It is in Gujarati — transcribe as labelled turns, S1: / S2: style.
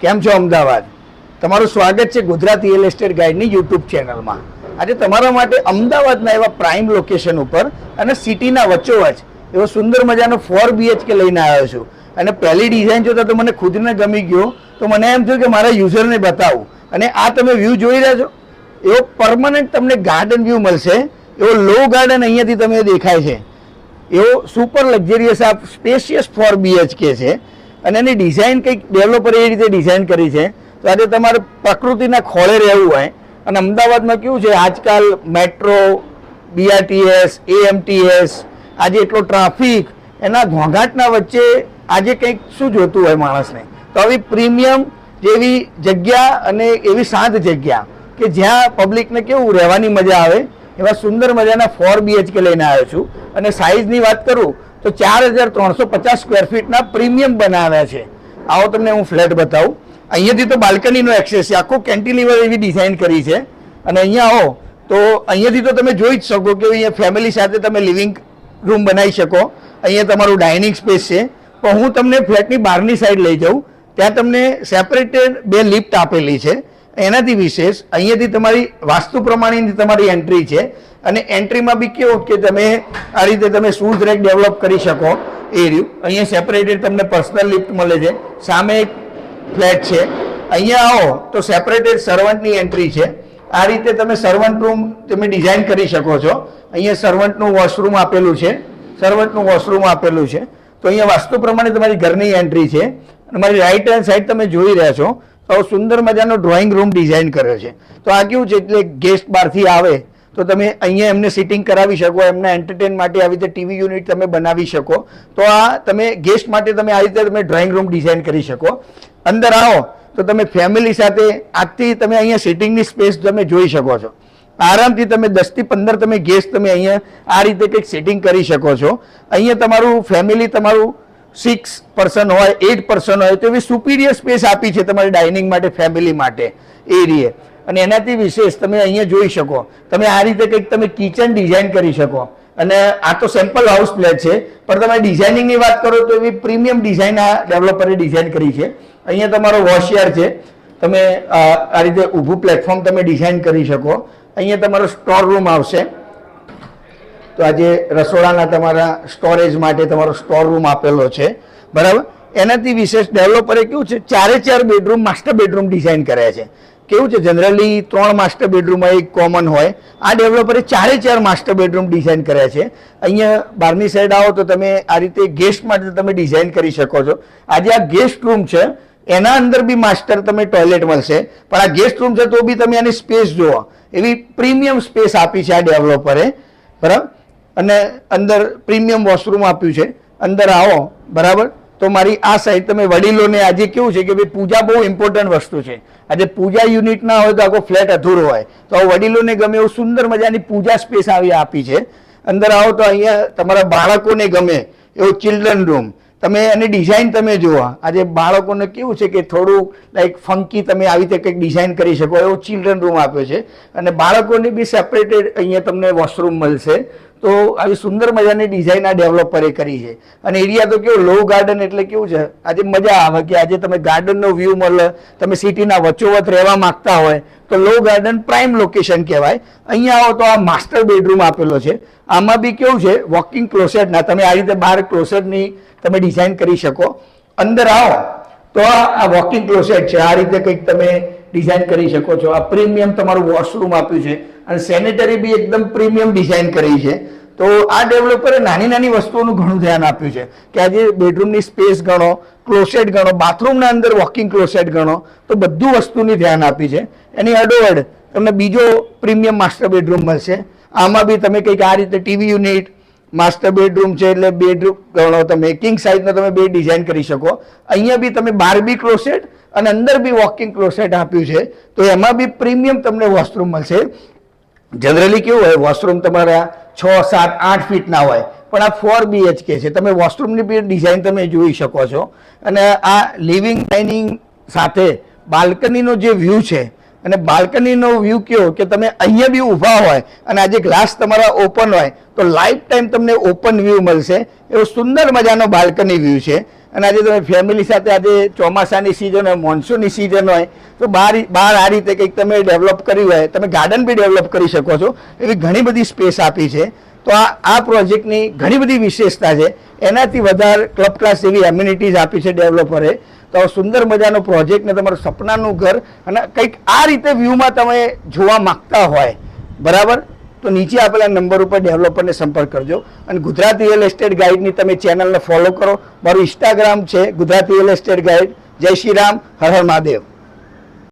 S1: કેમ છો અમદાવાદ? તમારું સ્વાગત છે ગુજરાત રિયલ એસ્ટેટ ગાઈડની યુટ્યુબ ચેનલમાં. આજે તમારા માટે અમદાવાદના એવા પ્રાઇમ લોકેશન ઉપર અને સિટીના વચ્ચોવચ એવો સુંદર મજાનો 4 BHK લઈને આવ્યો છું. અને પહેલી ડિઝાઇન જોતા તો મને ખુદને ગમી ગયો, તો મને એમ થયું કે મારા યુઝરને બતાવું. અને આ તમે વ્યૂ જોઈ રહ્યા છો, એવો પરમનન્ટ તમને ગાર્ડન વ્યૂ મળશે. એવો લો ગાર્ડન અહીંયાથી તમે દેખાય છે. એવો સુપર લક્ઝરિયસ આ સ્પેશિયસ 4 BHK છે. અને એની ડિઝાઇન કંઈક ડેવલપરે એ રીતે ડિઝાઇન કરી છે. તો આજે તમારે પ્રકૃતિના ખોળે રહેવું હોય, અને અમદાવાદમાં કેવું છે આજકાલ મેટ્રો, BRTS, AMTS, આજે એટલો ટ્રાફિક, એના ઘોંઘાટના વચ્ચે આજે કંઈક શું જોતું હોય માણસને, તો આવી પ્રીમિયમ જેવી જગ્યા અને એવી શાંત જગ્યા કે જ્યાં પબ્લિકને કેવું રહેવાની મજા આવે, એવા સુંદર મજાના 4 BHK લઈને આવ્યો છું. અને સાઇઝની વાત કરું તો 4350 સ્ક્વેર ફીટના પ્રીમિયમ બનાવ્યા છે. આવો તમને હું ફ્લેટ બતાવું. અહીંયાથી તો બાલ્કનીનો એક્સેસ છે, આખો કેન્ટિલીવર એવી ડિઝાઇન કરી છે. અને અહીંયા આવો તો અહીંયાથી તો તમે જોઈ જ શકો કે અહીંયા ફેમિલી સાથે તમે લિવિંગ રૂમ બનાવી શકો. અહીંયા તમારું ડાઇનિંગ સ્પેસ છે. પણ હું તમને ફ્લેટની બહારની સાઈડ લઈ જાઉં, ત્યાં તમને સેપરેટેડ 2 લિફ્ટ આપેલી છે. એનાથી વિશેષ અહીંયાથી તમારી વાસ્તુ પ્રમાણેની તમારી એન્ટ્રી છે. અને એન્ટ્રીમાં બી કેવું કે તમે આ રીતે તમે શૂઝ રેક ડેવલપ કરી શકો એ રહ્યું. અહીંયા સેપરેટેડ તમને પર્સનલ લિફ્ટ મળે છે. સામે એક ફ્લેટ છે. અહીંયા આવો તો સેપરેટેડ સર્વન્ટની એન્ટ્રી છે. આ રીતે તમે સર્વન્ટ રૂમ તમે ડિઝાઇન કરી શકો છો. અહીંયા સર્વન્ટનું વોશરૂમ આપેલું છે. તો અહીંયા વાસ્તુ પ્રમાણે તમારી ઘરની એન્ટ્રી છે. અને મારી રાઈટ હેન્ડ સાઈડ તમે જોઈ રહ્યા છો તો સુંદર મજાનો ડ્રોઈંગ રૂમ ડિઝાઇન કર્યો છે. તો આ કેવું છે, એટલે ગેસ્ટ બહારથી આવે તો તમે અહીંયા એમને સિટિંગ કરાવી શકો, એમના એન્ટરટેન માટે આવી રીતે ટીવી યુનિટ તમે બનાવી શકો. તો આ તમે ગેસ્ટ માટે તમે આ રીતે તમે ડ્રોઈંગ રૂમ ડિઝાઇન કરી શકો. અંદર આવો તો તમે ફેમિલી સાથે આજથી તમે અહીંયા સિટિંગની સ્પેસ તમે જોઈ શકો છો. આરામથી તમે 10 થી 15 તમે ગેસ્ટ તમે અહીંયા આ રીતે કંઈક સેટિંગ કરી શકો છો. અહીંયા તમારું ફેમિલી તમારું 6 પર્સન હોય, 8 પર્સન હોય તો એવી સુપીરિયર સ્પેસ આપી છે તમારી ડાઇનિંગ માટે, ફેમિલી માટે એરિયે. અને એનાથી વિશેષ તમે અહીંયા જોઈ શકો, તમે આ રીતે કંઈક તમે કિચન ડિઝાઇન કરી શકો. અને આ તો સેમ્પલ હાઉસ ફ્લેટ છે, પણ તમે ડિઝાઇનિંગની વાત કરો તો એવી પ્રીમિયમ ડિઝાઇન આ ડેવલપરે ડિઝાઇન કરી છે. અહીંયા તમારો વોશયાર્ડ છે, તમે આ રીતે ઊભું પ્લેટફોર્મ તમે ડિઝાઇન કરી શકો. અહીંયા તમારો સ્ટોર રૂમ આવશે. તો આજે રસોડાના તમારા સ્ટોરેજ માટે તમારો સ્ટોર રૂમ આપેલો છે, બરાબર. એનાથી વિશેષ ડેવલપરે કેવું છે 4 બેડરૂમ માસ્ટર બેડરૂમ ડિઝાઇન કર્યા છે. કેવું છે, જનરલી 3 માસ્ટર બેડરૂમ એક કોમન હોય, આ ડેવલપરે 4 માસ્ટર બેડરૂમ ડિઝાઇન કર્યા છે. અહીંયા બહારની સાઈડ આવો તો તમે આ રીતે ગેસ્ટ માટે તમે ડિઝાઇન કરી શકો છો. આજે આ ગેસ્ટ રૂમ છે, એના અંદર બી માસ્ટર તમે ટોયલેટ મળશે, પણ આ ગેસ્ટ રૂમ છે તો બી તમે આની સ્પેસ જુઓ, એવી પ્રીમિયમ સ્પેસ આપી છે આ ડેવલપરે, બરાબર. અને અંદર પ્રીમિયમ વોશરૂમ આપ્યું છે. અંદર આવો, બરાબર. તો મારી આ સાઈડ તમે વડીલોને આજે કેવું છે કે ભાઈ પૂજા બહુ ઇમ્પોર્ટન્ટ વસ્તુ છે. આજે પૂજા યુનિટ ના હોય તો આખો ફ્લેટ અધૂરો હોય, તો વડીલોને ગમે એવું સુંદર મજાની પૂજા સ્પેસ આવી આપી છે. અંદર આવો તો અહીંયા તમારા બાળકોને ગમે એવો ચિલ્ડ્રન રૂમ, તમે એની ડિઝાઇન તમે જુઓ. આજે બાળકોને કેવું છે કે થોડું લાઈક ફંકી તમે આવી રીતે કંઈક ડિઝાઇન કરી શકો એવો ચિલ્ડ્રન રૂમ આપ્યો છે. અને બાળકોને બી સેપરેટેડ અહીંયા તમને વોશરૂમ મળશે. તો આવી સુંદર મજાની ડિઝાઇન આ ડેવલપરે કરી છે. અને એરિયા તો કેવું લો ગાર્ડન, એટલે કેવું છે આજે મજા આવે કે આજે તમે ગાર્ડનનો વ્યૂ મળે. તમે સિટીના વચ્ચોવચ રહેવા માંગતા હોય તો લો ગાર્ડન પ્રાઇમ લોકેશન કહેવાય. અહીંયા આવો તો આ માસ્ટર બેડરૂમ આપેલો છે. આમાં બી કેવું છે વોકિંગ ક્લોસેટના તમે આ રીતે બહાર ક્લોસેટની તમે ડિઝાઇન કરી શકો. અંદર આવો તો આ વોકિંગ ક્લોસેટ છે, આ રીતે કંઈક તમે ડિઝાઇન કરી શકો છો. આ પ્રીમિયમ તમારું વોશરૂમ આપ્યું છે. અને સેનેટરી બી એકદમ પ્રીમિયમ ડિઝાઇન કરી છે. તો આ ડેવલપરે નાની નાની વસ્તુઓનું ઘણું ધ્યાન આપ્યું છે કે આજે બેડરૂમની સ્પેસ ગણો, ક્લોસેટ ગણો, બાથરૂમના અંદર વોકિંગ ક્લોસેટ ગણો, તો બધું વસ્તુની ધ્યાન આપી છે. એની અડોઅડ તમને બીજો પ્રીમિયમ માસ્ટર બેડરૂમ મળશે. આમાં બી તમે કંઈક આ રીતે ટીવી યુનિટ, માસ્ટર બેડરૂમ છે એટલે બેડરૂમ ગણો, તમે કિંગ સાઇઝનો તમે બેડ ડિઝાઇન કરી શકો. અહીંયા બી તમે બહાર બી ક્લોસેટ અને અંદર બી વોકિંગ ક્લોસેટ આપ્યું છે. તો એમાં બી પ્રીમિયમ તમને વોશરૂમ મળશે. જનરલી કેવું હોય વોશરૂમ તમારા 6, 7, 8 ફીટના હોય, પણ આ 4 BHK છે. તમે વોશરૂમની બી ડિઝાઇન તમે જોઈ શકો છો. અને આ લિવિંગ ડાઇનિંગ સાથે બાલ્કનીનો જે વ્યૂ છે, અને બાલ્કનીનો વ્યૂ કેવો કે તમે અહીંયા બી ઊભા હોય અને આજે ગ્લાસ તમારા ઓપન હોય તો લાઈફ ટાઈમ તમને ઓપન વ્યૂ મળશે. એવો સુંદર મજાનો બાલ્કની વ્યૂ છે. અને આજે તમે ફેમિલી સાથે આજે ચોમાસાની સિઝન હોય, મોન્સૂનની સિઝન હોય તો બહાર આ રીતે કંઈક તમે ડેવલપ કર્યું હોય, તમે ગાર્ડન બી ડેવલપ કરી શકો છો. એવી ઘણી બધી સ્પેસ આપી છે. તો આ પ્રોજેક્ટની ઘણી બધી વિશેષતા છે. એનાથી વધારે ક્લબ ક્લાસ જેવી એમ્યુનિટીઝ આપી છે ડેવલપરે. તો સુંદર મજાનો પ્રોજેક્ટ ને તમારું સપનાનું ઘર અને કંઈક આ રીતે વ્યૂમાં તમે જોવા માંગતા હોય, બરાબર, તો નીચે આપેલા નંબર ઉપર ડેવલપરને સંપર્ક કરજો. અને ગુજરાત રિયલ એસ્ટેટ ગાઈડની તમે ચેનલને ફોલો કરો. મારું ઇન્સ્ટાગ્રામ છે ગુજરાત રિયલ એસ્ટેટ ગાઈડ. જય શ્રી રામ, હર હર મહાદેવ.